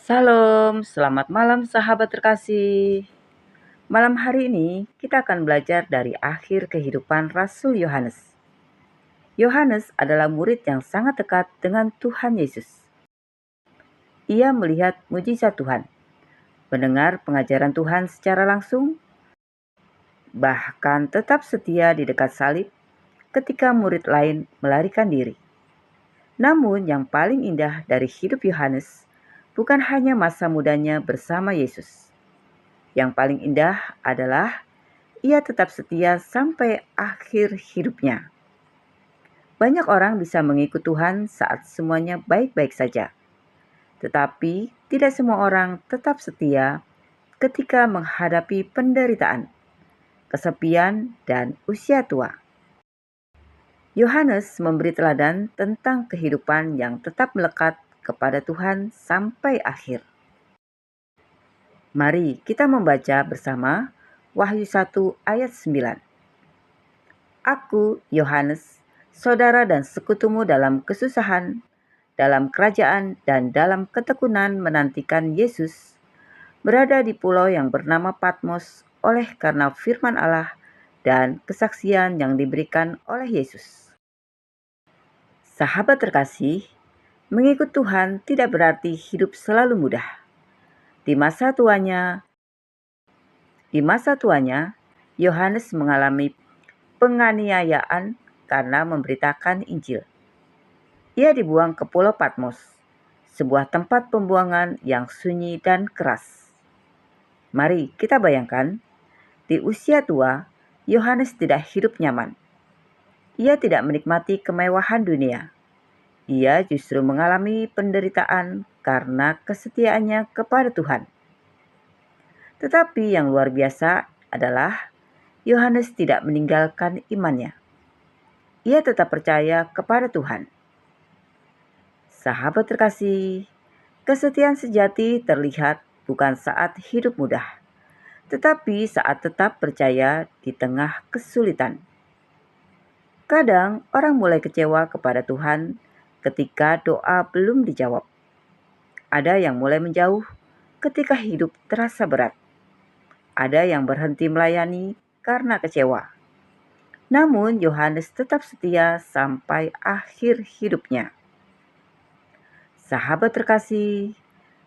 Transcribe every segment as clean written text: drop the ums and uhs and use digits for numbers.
Salam, selamat malam sahabat terkasih. Malam hari ini kita akan belajar dari akhir kehidupan Rasul Yohanes. Yohanes adalah murid yang sangat dekat dengan Tuhan Yesus. Ia melihat mujizat Tuhan, mendengar pengajaran Tuhan secara langsung, bahkan tetap setia di dekat salib ketika murid lain melarikan diri. Namun yang paling indah dari hidup Yohanes bukan hanya masa mudanya bersama Yesus. Yang paling indah adalah ia tetap setia sampai akhir hidupnya. Banyak orang bisa mengikut Tuhan saat semuanya baik-baik saja. Tetapi tidak semua orang tetap setia ketika menghadapi penderitaan, kesepian, dan usia tua. Yohanes memberi teladan tentang kehidupan yang tetap melekat kepada Tuhan sampai akhir. Mari kita membaca bersama Wahyu 1 ayat 9. Aku, Yohanes, saudara dan sekutumu dalam kesusahan, dalam kerajaan, dan dalam ketekunan menantikan Yesus, berada di pulau yang bernama Patmos oleh karena firman Allah dan kesaksian yang diberikan oleh Yesus. Sahabat terkasih, mengikut Tuhan tidak berarti hidup selalu mudah. Di masa tuanya, Yohanes mengalami penganiayaan karena memberitakan Injil. Ia dibuang ke Pulau Patmos, sebuah tempat pembuangan yang sunyi dan keras. Mari kita bayangkan, di usia tua, Yohanes tidak hidup nyaman. Ia tidak menikmati kemewahan dunia. Ia justru mengalami penderitaan karena kesetiaannya kepada Tuhan. Tetapi yang luar biasa adalah Yohanes tidak meninggalkan imannya. Ia tetap percaya kepada Tuhan. Sahabat terkasih, kesetiaan sejati terlihat bukan saat hidup mudah, tetapi saat tetap percaya di tengah kesulitan. Kadang orang mulai kecewa kepada Tuhan ketika doa belum dijawab. Ada yang mulai menjauh ketika hidup terasa berat. Ada yang berhenti melayani karena kecewa. Namun Yohanes tetap setia sampai akhir hidupnya. Sahabat terkasih,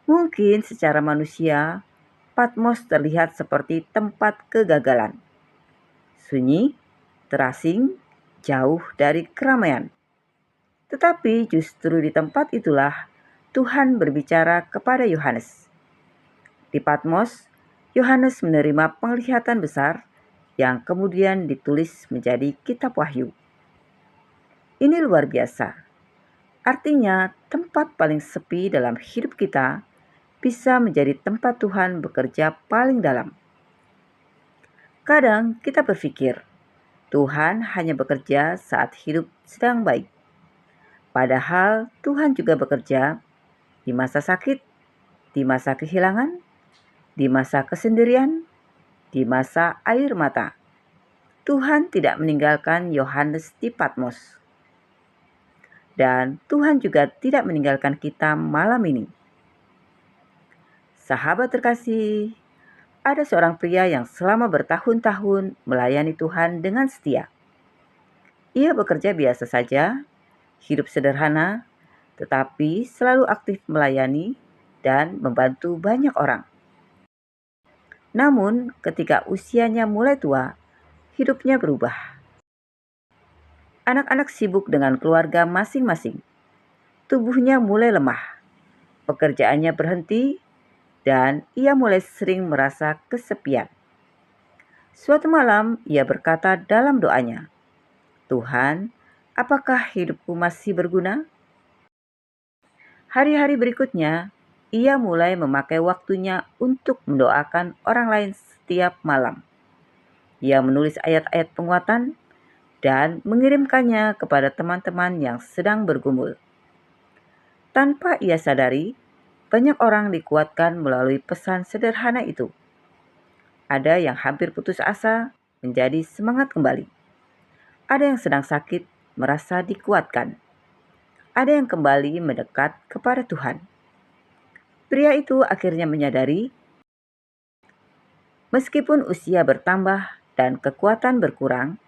mungkin secara manusia, Patmos terlihat seperti tempat kegagalan. Sunyi, terasing, jauh dari keramaian. Tetapi justru di tempat itulah Tuhan berbicara kepada Yohanes. Di Patmos, Yohanes menerima penglihatan besar yang kemudian ditulis menjadi kitab Wahyu. Ini luar biasa. Artinya, tempat paling sepi dalam hidup kita bisa menjadi tempat Tuhan bekerja paling dalam. Kadang kita berpikir, Tuhan hanya bekerja saat hidup sedang baik. Padahal Tuhan juga bekerja di masa sakit, di masa kehilangan, di masa kesendirian, di masa air mata. Tuhan tidak meninggalkan Yohanes di Patmos. Dan Tuhan juga tidak meninggalkan kita malam ini. Sahabat terkasih, ada seorang pria yang selama bertahun-tahun melayani Tuhan dengan setia. Ia bekerja biasa saja, hidup sederhana, tetapi selalu aktif melayani dan membantu banyak orang. Namun, ketika usianya mulai tua, hidupnya berubah. Anak-anak sibuk dengan keluarga masing-masing. Tubuhnya mulai lemah. Pekerjaannya berhenti dan ia mulai sering merasa kesepian. Suatu malam ia berkata dalam doanya, "Tuhan, apakah hidupku masih berguna?" Hari-hari berikutnya, ia mulai memakai waktunya untuk mendoakan orang lain setiap malam. Ia menulis ayat-ayat penguatan dan mengirimkannya kepada teman-teman yang sedang bergumul. Tanpa ia sadari, banyak orang dikuatkan melalui pesan sederhana itu. Ada yang hampir putus asa menjadi semangat kembali. Ada yang sedang sakit merasa dikuatkan. Ada yang kembali mendekat kepada Tuhan. Pria itu akhirnya menyadari, meskipun usia bertambah dan kekuatan berkurang,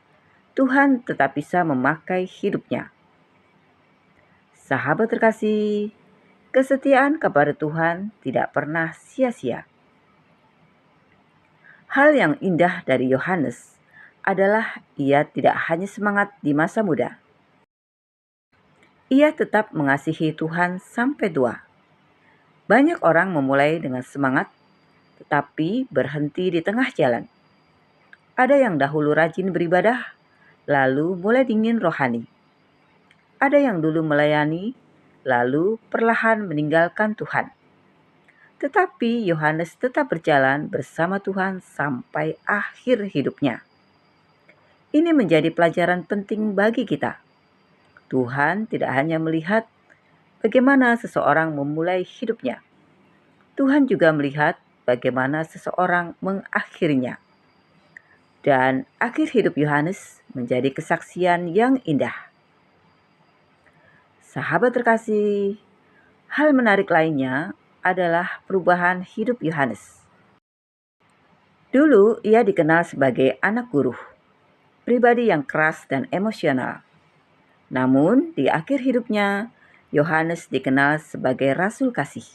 Tuhan tetap bisa memakai hidupnya. Sahabat terkasih, kesetiaan kepada Tuhan tidak pernah sia-sia. Hal yang indah dari Yohanes adalah ia tidak hanya semangat di masa muda. Ia tetap mengasihi Tuhan sampai tua. Banyak orang memulai dengan semangat, tetapi berhenti di tengah jalan. Ada yang dahulu rajin beribadah, lalu mulai dingin rohani. Ada yang dulu melayani, lalu perlahan meninggalkan Tuhan. Tetapi Yohanes tetap berjalan bersama Tuhan sampai akhir hidupnya. Ini menjadi pelajaran penting bagi kita. Tuhan tidak hanya melihat bagaimana seseorang memulai hidupnya. Tuhan juga melihat bagaimana seseorang mengakhirinya. Dan akhir hidup Yohanes menjadi kesaksian yang indah. Sahabat terkasih, hal menarik lainnya adalah perubahan hidup Yohanes. Dulu ia dikenal sebagai anak guru, pribadi yang keras dan emosional. Namun di akhir hidupnya, Yohanes dikenal sebagai rasul kasih.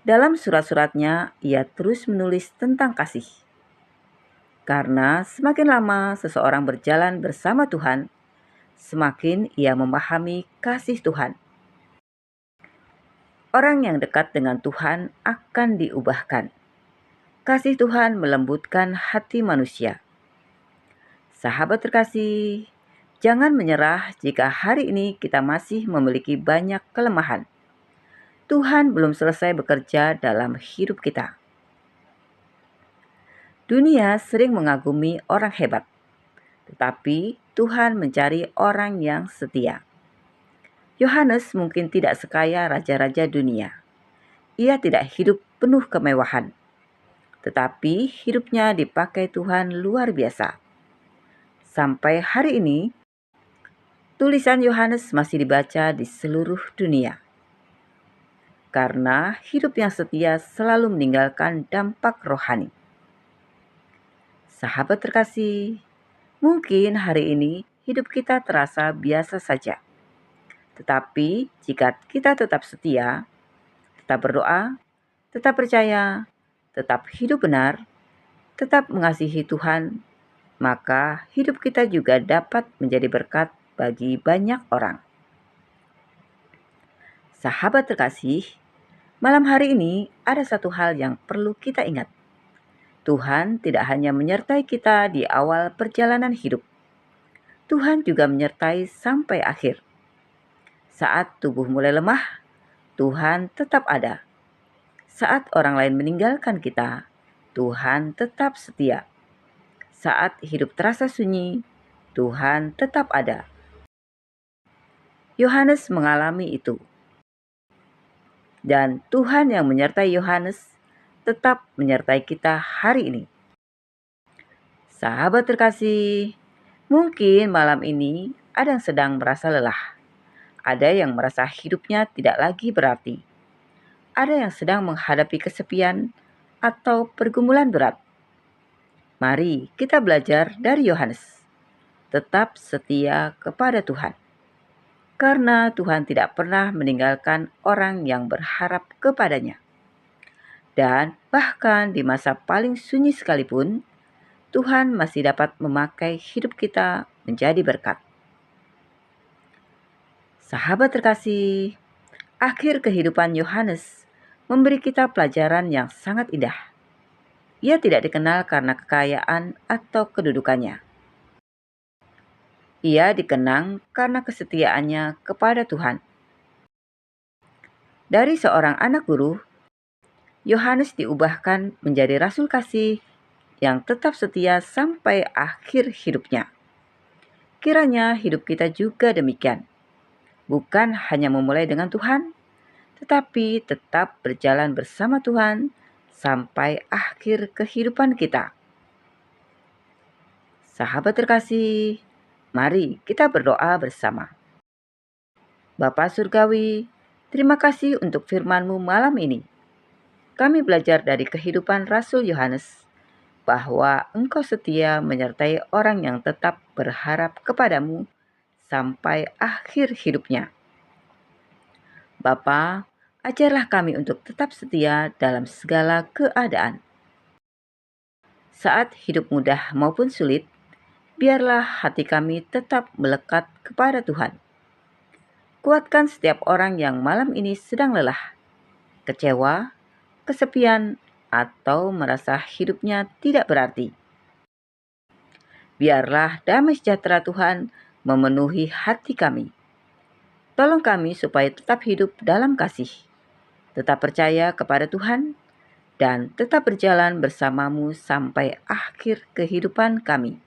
Dalam surat-suratnya, ia terus menulis tentang kasih. Karena semakin lama seseorang berjalan bersama Tuhan, semakin ia memahami kasih Tuhan. Orang yang dekat dengan Tuhan akan diubahkan. Kasih Tuhan melembutkan hati manusia. Sahabat terkasih, jangan menyerah jika hari ini kita masih memiliki banyak kelemahan. Tuhan belum selesai bekerja dalam hidup kita. Dunia sering mengagumi orang hebat, tetapi Tuhan mencari orang yang setia. Yohanes mungkin tidak sekaya raja-raja dunia. Ia tidak hidup penuh kemewahan, tetapi hidupnya dipakai Tuhan luar biasa. Sampai hari ini, tulisan Yohanes masih dibaca di seluruh dunia. Karena hidup yang setia selalu meninggalkan dampak rohani. Sahabat terkasih, mungkin hari ini hidup kita terasa biasa saja. Tetapi jika kita tetap setia, tetap berdoa, tetap percaya, tetap hidup benar, tetap mengasihi Tuhan, maka hidup kita juga dapat menjadi berkat bagi banyak orang. Sahabat terkasih, malam hari ini ada satu hal yang perlu kita ingat. Tuhan tidak hanya menyertai kita di awal perjalanan hidup. Tuhan juga menyertai sampai akhir. Saat tubuh mulai lemah, Tuhan tetap ada. Saat orang lain meninggalkan kita, Tuhan tetap setia. Saat hidup terasa sunyi, Tuhan tetap ada. Yohanes mengalami itu. Dan Tuhan yang menyertai Yohanes tetap menyertai kita hari ini. Sahabat terkasih, mungkin malam ini ada yang sedang merasa lelah. Ada yang merasa hidupnya tidak lagi berarti. Ada yang sedang menghadapi kesepian atau pergumulan berat. Mari kita belajar dari Yohanes. Tetap setia kepada Tuhan. Karena Tuhan tidak pernah meninggalkan orang yang berharap kepadanya. Dan bahkan di masa paling sunyi sekalipun, Tuhan masih dapat memakai hidup kita menjadi berkat. Sahabat terkasih, akhir kehidupan Yohanes memberi kita pelajaran yang sangat indah. Ia tidak dikenal karena kekayaan atau kedudukannya. Ia dikenang karena kesetiaannya kepada Tuhan. Dari seorang anak guru, Yohanes diubahkan menjadi rasul kasih yang tetap setia sampai akhir hidupnya. Kiranya hidup kita juga demikian. Bukan hanya memulai dengan Tuhan, tetapi tetap berjalan bersama Tuhan sampai akhir kehidupan kita. Sahabat terkasih, mari kita berdoa bersama. Bapa Surgawi, terima kasih untuk firman-Mu malam ini. kami belajar dari kehidupan Rasul Yohanes bahwa Engkau setia menyertai orang yang tetap berharap kepadamu sampai akhir hidupnya. Bapa, ajarlah kami untuk tetap setia dalam segala keadaan. Saat hidup mudah maupun sulit, biarlah hati kami tetap melekat kepada Tuhan. Kuatkan setiap orang yang malam ini sedang lelah, kecewa, kesepian, atau merasa hidupnya tidak berarti. Biarlah damai sejahtera Tuhan memenuhi hati kami. Tolong kami supaya tetap hidup dalam kasih, tetap percaya kepada Tuhan, dan tetap berjalan bersamamu sampai akhir kehidupan kami.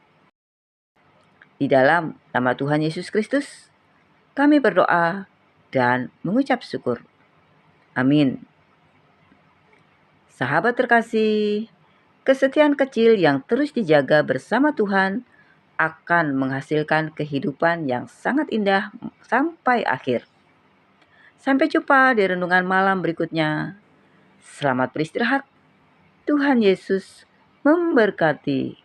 Di dalam nama Tuhan Yesus Kristus, kami berdoa dan mengucap syukur. Amin. Sahabat terkasih, kesetiaan kecil yang terus dijaga bersama Tuhan akan menghasilkan kehidupan yang sangat indah sampai akhir. Sampai jumpa di renungan malam berikutnya. Selamat beristirahat. Tuhan Yesus memberkati.